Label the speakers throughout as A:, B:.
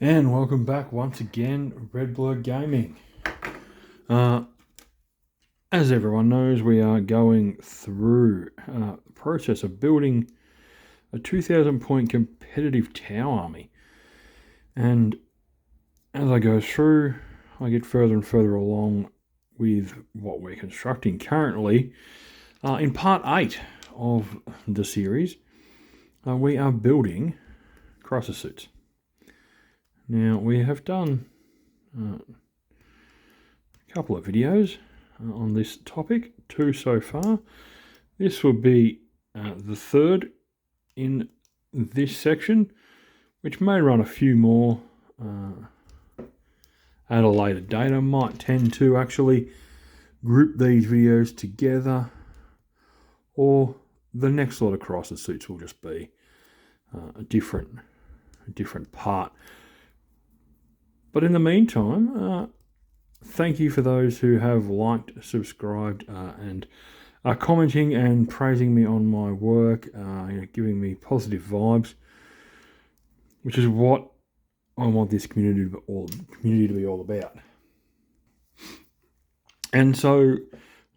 A: And welcome back once again, Red Blur Gaming. As everyone knows, we are going through the process of building a 2,000 point competitive tower army. And as I go through, I get further and further along with what we're constructing currently. In part 8 of the series, we are building crisis suits. Now, we have done a couple of videos on this topic, 2 so far. This will be the third in this section, which may run a few more at a later date. I might tend to actually group these videos together, or the next lot of crisis suits will just be a different part. But in the meantime, thank you for those who have liked, subscribed, and are commenting and praising me on my work, giving me positive vibes, which is what I want this community to be all about. And so,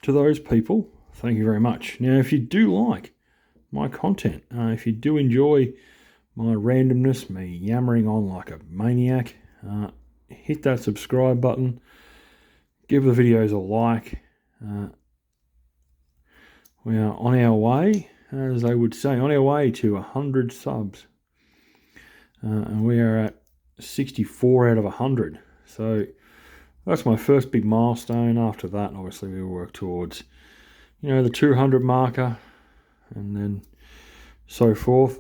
A: to those people, thank you very much. Now, if you do like my content, if you do enjoy my randomness, me yammering on like a maniac, hit that subscribe button, give the videos a like. We are on our way, as they would say, on our way to 100 subs. And we are at 64 out of 100. So that's my first big milestone. After that, obviously, we'll work towards, the 200 marker, and then so forth.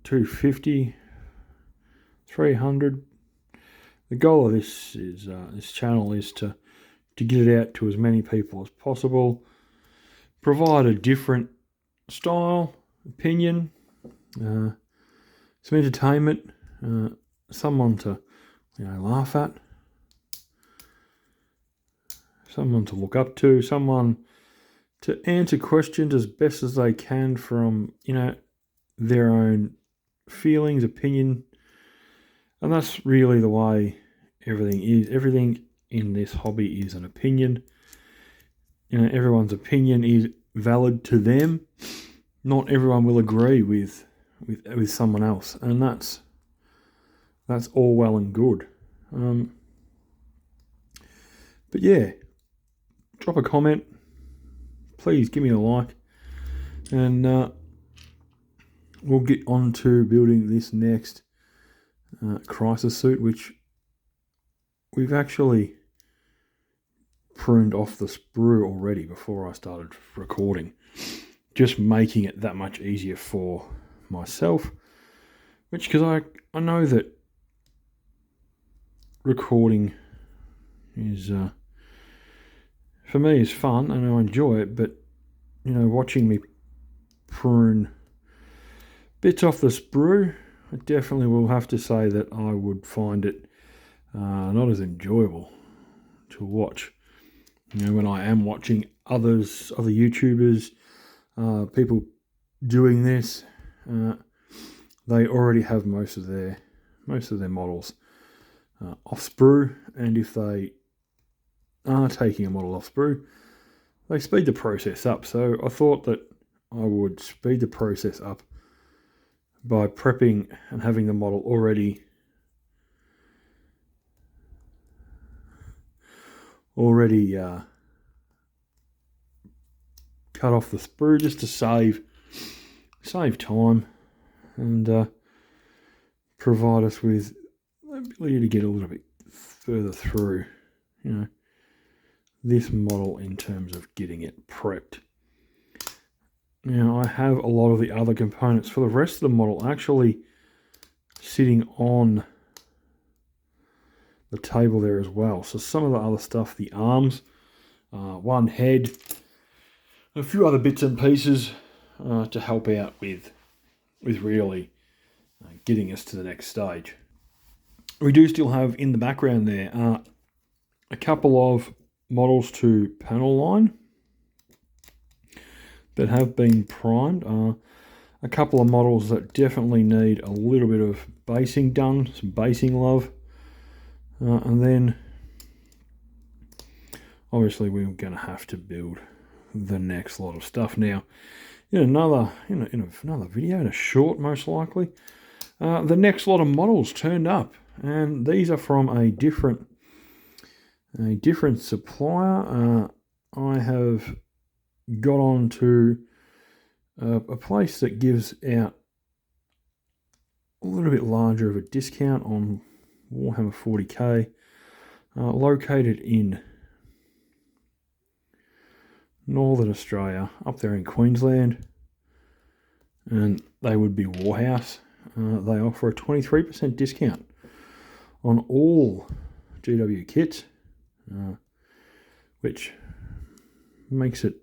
A: 250, 300. The goal of this channel is to get it out to as many people as possible, provide a different style, opinion, some entertainment, someone to laugh at, someone to look up to, someone to answer questions as best as they can from their own feelings, opinion. And that's really the way everything is. Everything in this hobby is an opinion. Everyone's opinion is valid to them. Not everyone will agree with someone else, and that's all well and good. But yeah, drop a comment. Please give me a like, and we'll get on to building this next crisis suit, which we've actually pruned off the sprue already before I started recording, just making it that much easier for myself, because I know that recording is for me is fun and I enjoy it, but watching me prune bits off the sprue, I definitely will have to say that I would find it not as enjoyable to watch. When I am watching other YouTubers, people doing this, they already have most of their models off sprue, and if they are taking a model off sprue, they speed the process up. So I thought that I would speed the process up by prepping and having the model already cut off the sprue, just to save time and provide us with the ability to get a little bit further through this model in terms of getting it prepped. Now, I have a lot of the other components for the rest of the model actually sitting on the table there as well. So some of the other stuff, the arms, one head, a few other bits and pieces to help out with really getting us to the next stage. We do still have in the background there a couple of models to panel line that have been primed. a couple of models that definitely need a little bit of basing done, some basing love. And then obviously we're going to have to build the next lot of stuff. Now, in another video, in a short most likely, the next lot of models turned up, and these are from a different supplier. I have got on to a place that gives out a little bit larger of a discount on Warhammer 40k, located in Northern Australia, up there in Queensland, and they would be Warhouse. They offer a 23% discount on all GW kits, which makes it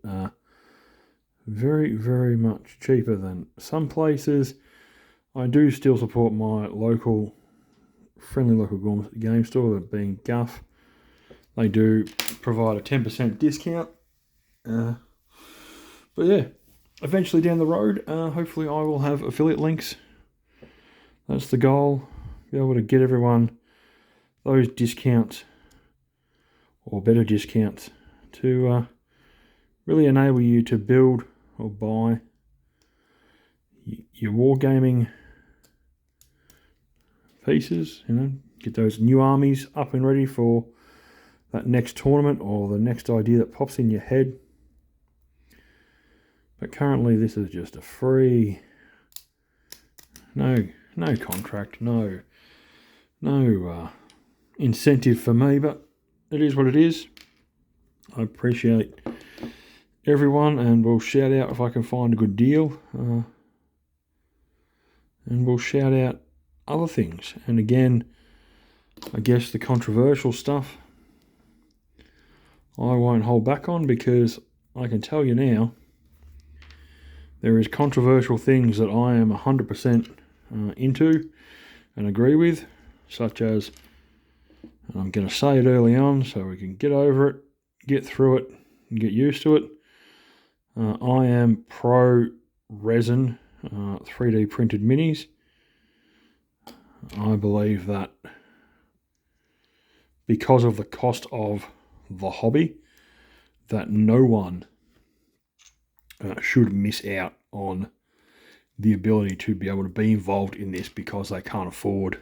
A: very, very much cheaper than some places. I do still support my friendly local game store, that being Guff. They do provide a 10% discount. But yeah, eventually down the road, hopefully I will have affiliate links. That's the goal. Be able to get everyone those discounts, or better discounts, to really enable you to build or buy your wargaming pieces. Get those new armies up and ready for that next tournament or the next idea that pops in your head. But currently this is just a free, no contract, no incentive for me, but it is what it is. I appreciate everyone, and we'll shout out if I can find a good deal, and we'll shout out other things. And again, I guess the controversial stuff I won't hold back on, because I can tell you now, there is controversial things that I am 100% into and agree with, such as, and I'm going to say it early on so we can get over it, get through it, and get used to it. I am pro resin 3D printed minis. I believe that because of the cost of the hobby, that no one should miss out on the ability to be able to be involved in this, because they can't afford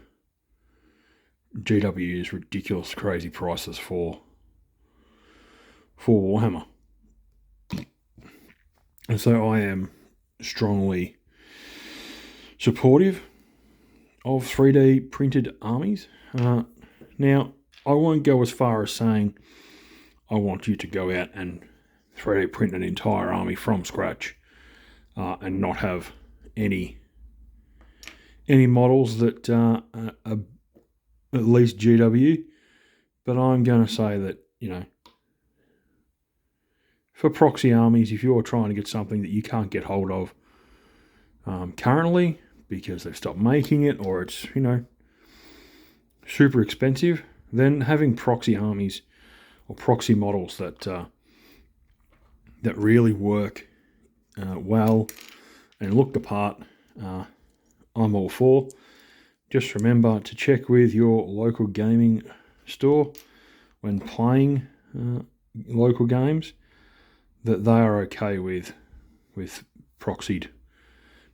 A: GW's ridiculous, crazy prices for Warhammer. And so I am strongly supportive of 3D printed armies. Now, I won't go as far as saying I want you to go out and 3D print an entire army from scratch and not have any models that are at least GW. But I'm going to say that, for proxy armies, if you're trying to get something that you can't get hold of currently because they've stopped making it, or it's, super expensive, then having proxy armies or proxy models that really work well and look the part, I'm all for. Just remember to check with your local gaming store when playing local games that they are okay with proxied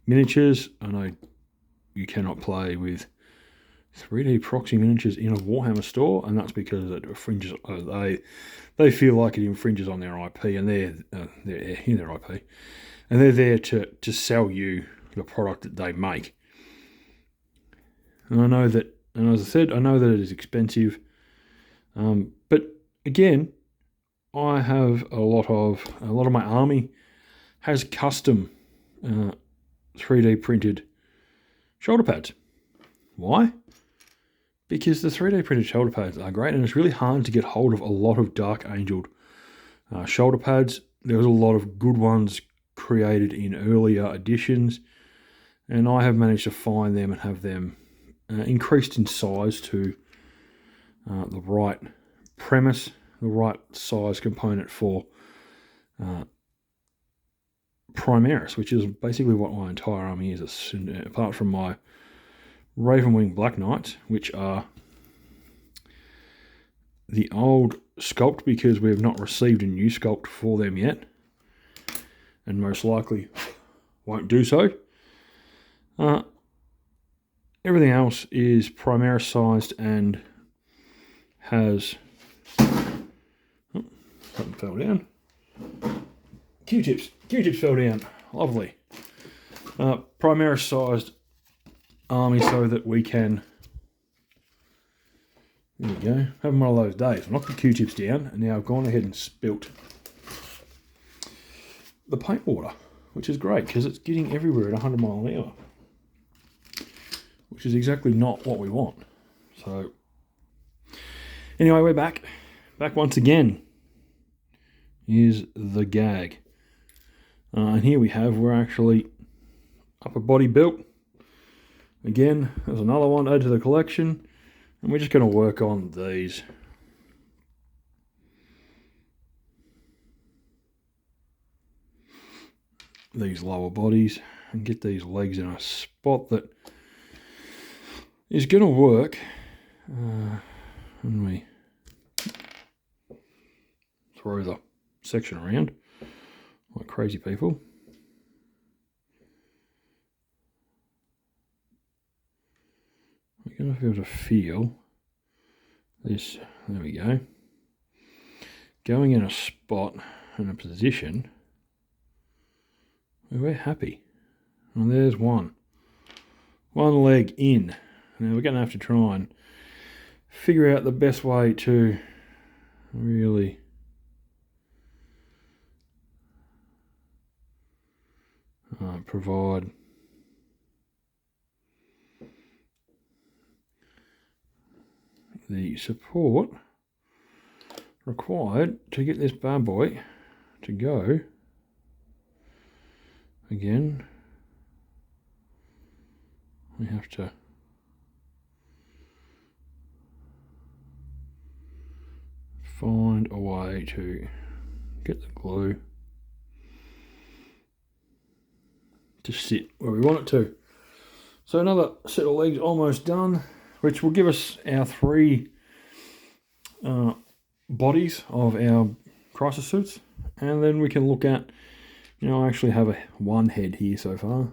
A: miniatures. I know you cannot play with 3D proxy miniatures in a Warhammer store, and that's because it infringes. They feel like it infringes on their IP, and they're in their IP, and they're there to sell you the product that they make. And I know that, and as I said, I know that it is expensive, but again, I have a lot of my army has custom 3D printed shoulder pads. Why? Because the 3D printed shoulder pads are great, and it's really hard to get hold of a lot of Dark Angeled shoulder pads. There was a lot of good ones created in earlier editions, and I have managed to find them and have them increased in size to the right premise, the right size component for Primaris, which is basically what my entire army is, apart from my Ravenwing Black Knights, which are the old sculpt because we have not received a new sculpt for them yet, and most likely won't do so. Everything else is Primaris sized and has... Oh, something fell down. Q-tips fell down. Lovely. Primaris sized army so that we can... There we go. Having one of those days. I knocked the Q-tips down and now I've gone ahead and spilt the paint water, which is great because it's getting everywhere at 100 miles an hour, which is exactly not what we want. So anyway, we're back once again. Here's the gag, and here we're actually upper body built again. There's another one added to the collection, and we're just going to work on these lower bodies and get these legs in a spot that is going to work when we throw the section around like crazy people. We're going to be able to feel this. There we go. Going in a spot, in a position where we're happy. And there's one leg in. Now we're going to have to try and figure out the best way to really provide the support required to get this bad boy to go. Again, we have to find a way to get the glue to sit where we want it to. So another set of legs almost done, which will give us our 3 bodies of our crisis suits, and then we can look at, I actually have one head here so far.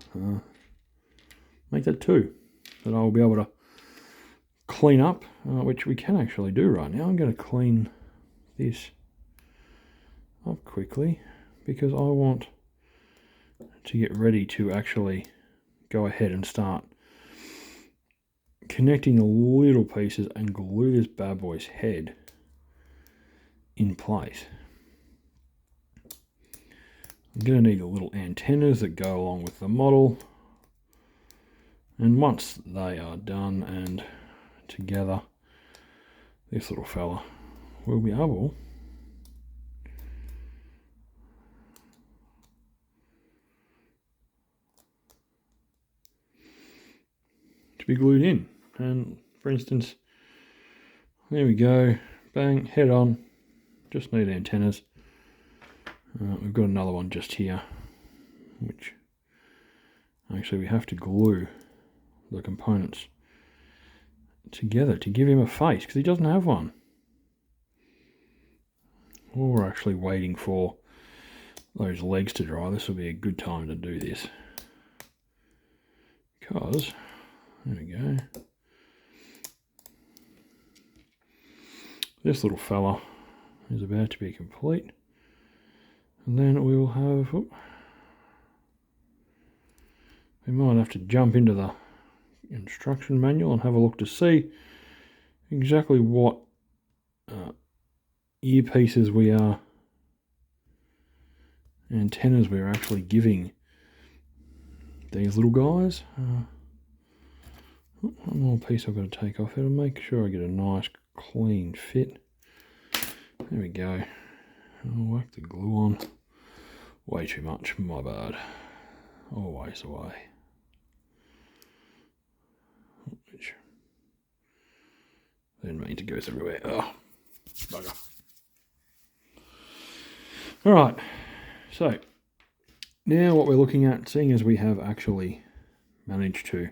A: Make that 2 that I'll be able to clean up, which we can actually do right now. I'm going to clean this up quickly because I want to get ready to actually go ahead and start connecting the little pieces and glue this bad boy's head in place. I'm going to need the little antennas that go along with the model, and once they are done and together, this little fella will be able to be glued in. And for instance, there we go, bang, head on, just need antennas. We've got another one just here, which actually we have to glue the components together to give him a face because he doesn't have one. While we're actually waiting for those legs to dry, this will be a good time to do this because, there we go, this little fella is about to be complete, and then we will have, we might have to jump into the instruction manual and have a look to see exactly what earpieces we are, antennas we're actually giving these little guys. One more piece I've got to take off here to make sure I get a nice clean fit. There we go. I'll whack the glue on. Way too much, my bad. Always away. Which didn't mean to go everywhere. Oh, bugger. Alright, so Now what we're looking at, seeing as we have actually managed to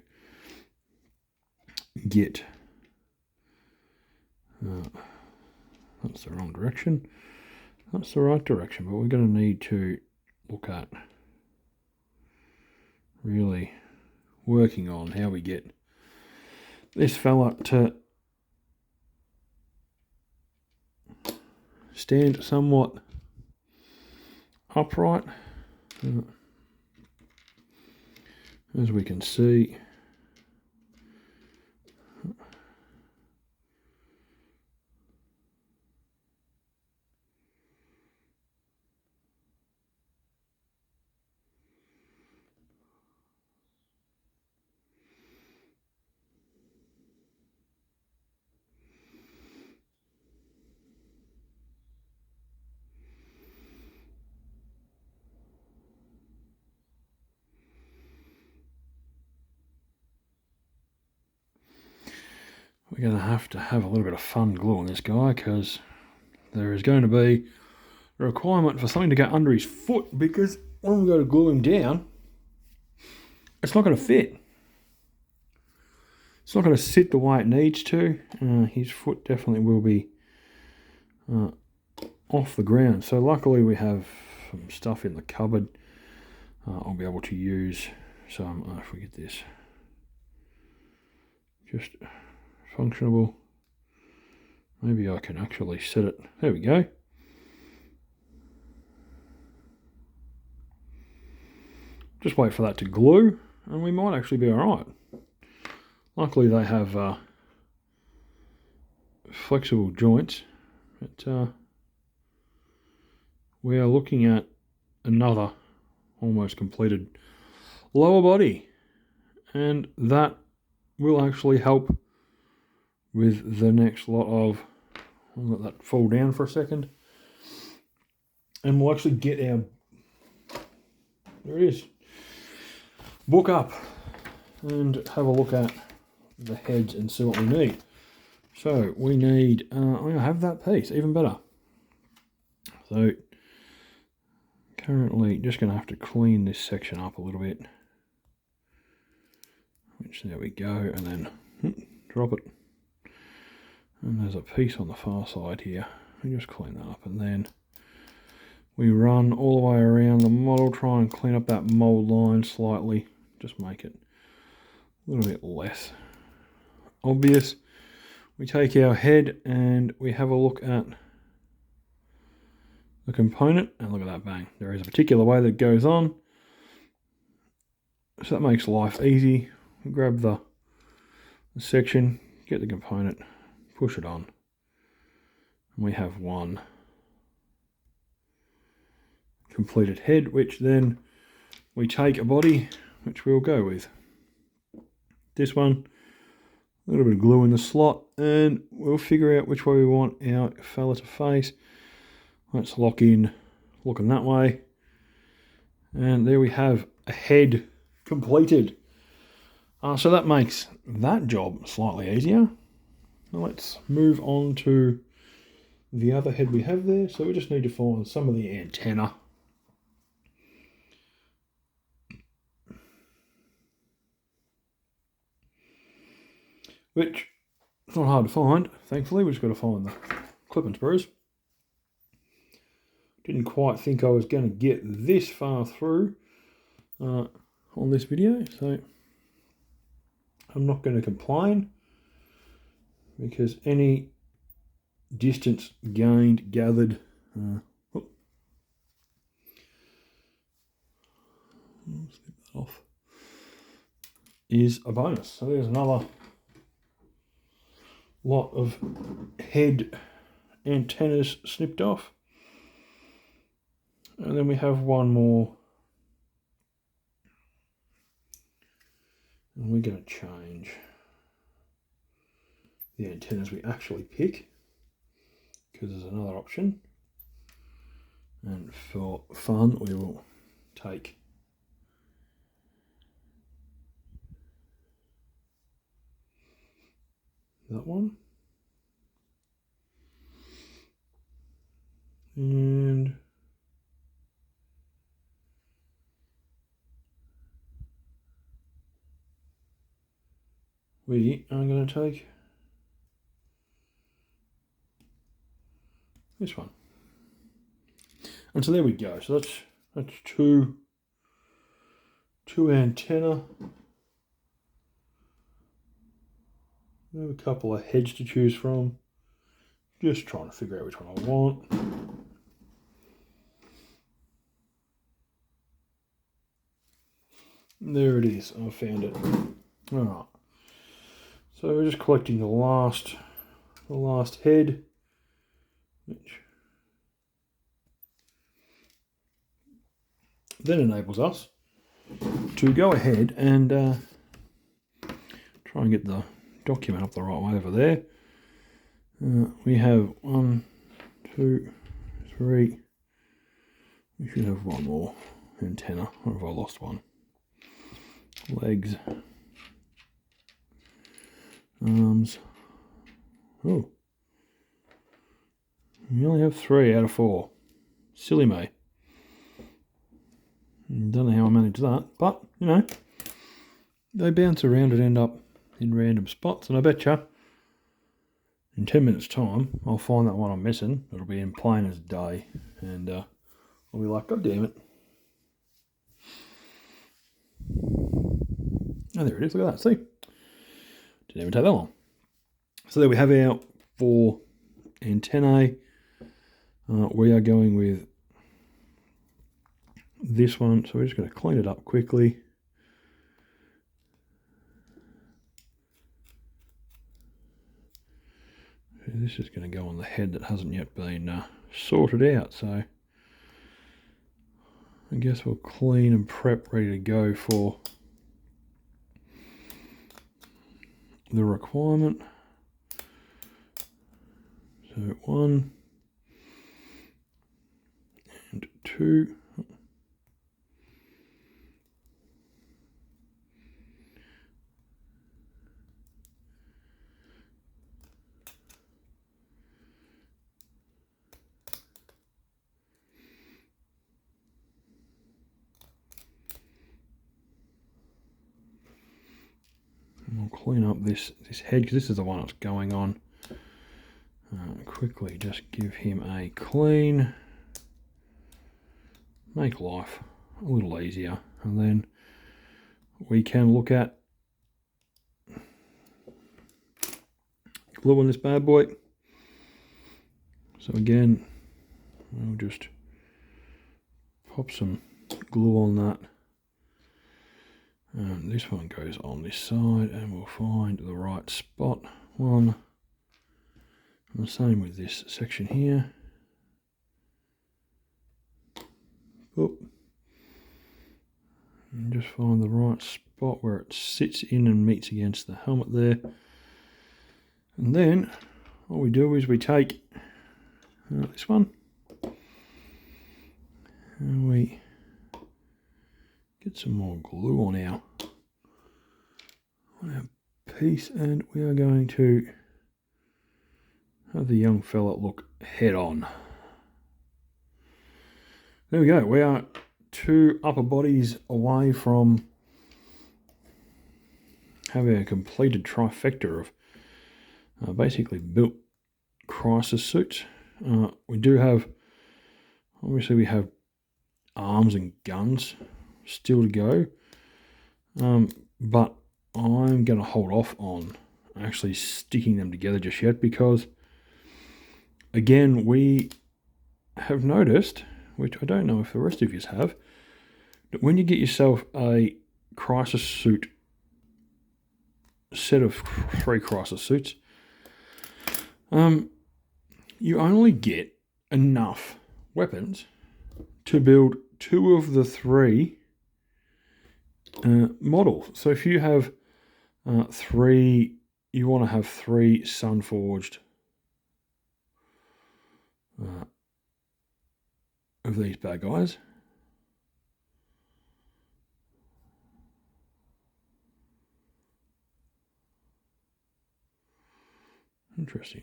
A: get, that's the wrong direction, that's the right direction, but we're going to need to look at really working on how we get this fella to stand somewhat upright. As we can see, we're going to have a little bit of fun gluing this guy, because there is going to be a requirement for something to go under his foot, because when we go to glue him down, it's not going to fit. It's not going to sit the way it needs to. His foot definitely will be off the ground. So luckily we have some stuff in the cupboard I'll be able to use. Some, if we get this just functionable, maybe I can actually set it. There we go. Just wait for that to glue and we might actually be alright. Luckily they have flexible joints, but we are looking at another almost completed lower body, and that will actually help with the next lot of, I'll let that fall down for a second, and we'll actually get our, there it is, book up and have a look at the heads and see what we need. So we need, I'm going to have that piece, even better. So currently just going to have to clean this section up a little bit, which, there we go, and then drop it. And there's a piece on the far side here. We just clean that up, and then we run all the way around the model, try and clean up that mold line slightly, just make it a little bit less obvious. We take our head and we have a look at the component, and look at that, bang. There is a particular way that goes on, so that makes life easy. We grab the section, get the component, push it on, and we have one completed head, which then we take a body, which we'll go with this one, a little bit of glue in the slot, and we'll figure out which way we want our fella to face. Let's lock in looking that way, and there we have a head completed. So that makes that job slightly easier. Now let's move on to the other head we have there. So we just need to find some of the antenna. Which is not hard to find, thankfully. We just got to find the clip and screws. Didn't quite think I was going to get this far through on this video, so I'm not going to complain, because any distance gained, gathered, slip that off, is a bonus. So there's another lot of head antennas snipped off. And then we have one more, and we're going to change the antennas we actually pick, because there's another option. And for fun, we will take that one, and we are going to take this one. And so there we go. So that's two antenna. We have a couple of heads to choose from. Just trying to figure out which one I want. There it is. I found it. All right. So we're just collecting the last head, which then enables us to go ahead and try and get the document up the right way over there. We have 1, 2, 3. We should have one more antenna. Or have I lost one? Legs. Arms. Oh. We only have 3 out of 4. Silly me. Don't know how I managed that, but, you know, they bounce around and end up in random spots, and I betcha in 10 minutes time I'll find that one I'm missing. It'll be in plain as day, and I'll be like, God damn it. Oh, there it is. Look at that. See? Didn't even take that long. So there we have our 4 antennae. We are going with this one, so we're just going to clean it up quickly. This is going to go on the head that hasn't yet been sorted out, so I guess we'll clean and prep, ready to go for the requirement. So 1 and 2. We'll clean up this head, because this is the one that's going on. Quickly just give him a clean. Make life a little easier. And then we can look at gluing this bad boy. So again, we'll just pop some glue on that. And this one goes on this side, and we'll find the right spot. 1. And the same with this section here. Oop. And just find the right spot where it sits in and meets against the helmet there. And then what we do is we take this one and we get some more glue on our piece, and we are going to have the young fella look head on. There we go. We are 2 upper bodies away from having a completed trifecta of basically built crisis suits. We do have, obviously we have arms and guns still to go, but I'm going to hold off on actually sticking them together just yet, because again, we have noticed, which I don't know if the rest of you have, that when you get yourself a crisis suit, set of 3 crisis suits, you only get enough weapons to build 2 of the 3 models. So if you have 3, you want to have 3 sun-forged of these bad guys. Interesting.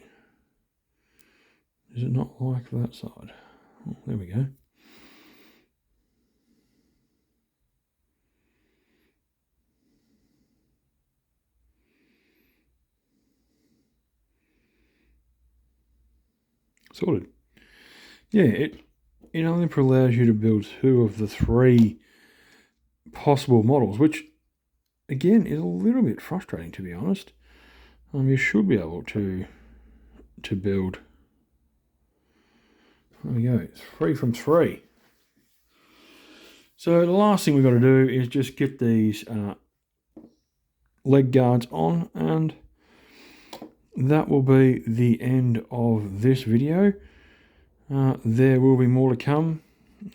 A: Is it not like that side? Oh, there we go. sorted. Yeah, it only allows you to build 2 of the 3 possible models, which again is a little bit frustrating, to be honest. You should be able to build. There we go. It's 3 from 3. So the last thing we've got to do is just get these leg guards on, and that will be the end of this video. There will be more to come.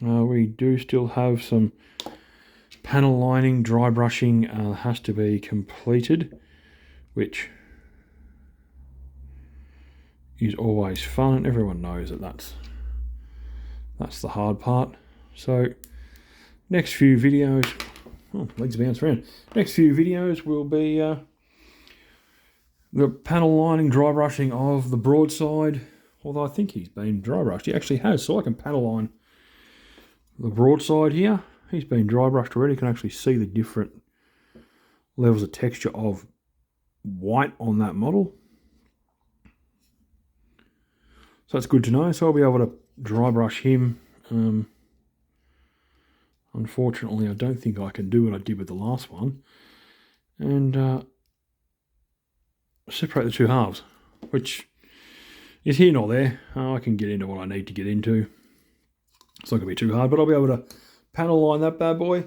A: We do still have some panel lining, dry brushing has to be completed, which is always fun. Everyone knows that that's the hard part. So next few videos, legs bounce around. Next few videos will be the panel lining, dry brushing of the broadside. Although I think he's been dry brushed. He actually has, so I can panel line the broadside here. He's been dry brushed already. You can actually see the different levels of texture of white on that model. So that's good to know. So I'll be able to dry brush him. Unfortunately, I don't think I can do what I did with the last one. And separate the 2 halves, which is here nor there. I can get into what I need to get into. It's not going to be too hard, but I'll be able to panel line that bad boy.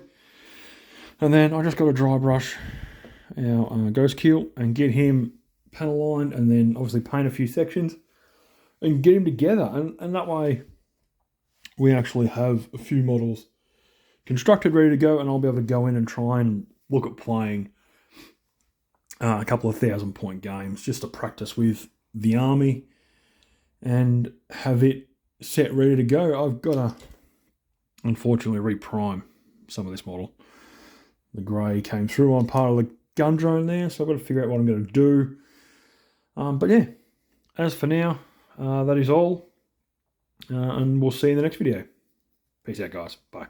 A: And then I just got to dry brush our ghost keel and get him panel lined, and then obviously paint a few sections and get him together. And that way we actually have a few models constructed, ready to go, and I'll be able to go in and try and look at playing a couple of 1,000-point games just to practice with the army and have it set ready to go. I've got to unfortunately reprime some of this model. The grey came through on part of the gun drone there, so I've got to figure out what I'm going to do. But yeah, as for now, that is all, and we'll see you in the next video. Peace out, guys. Bye.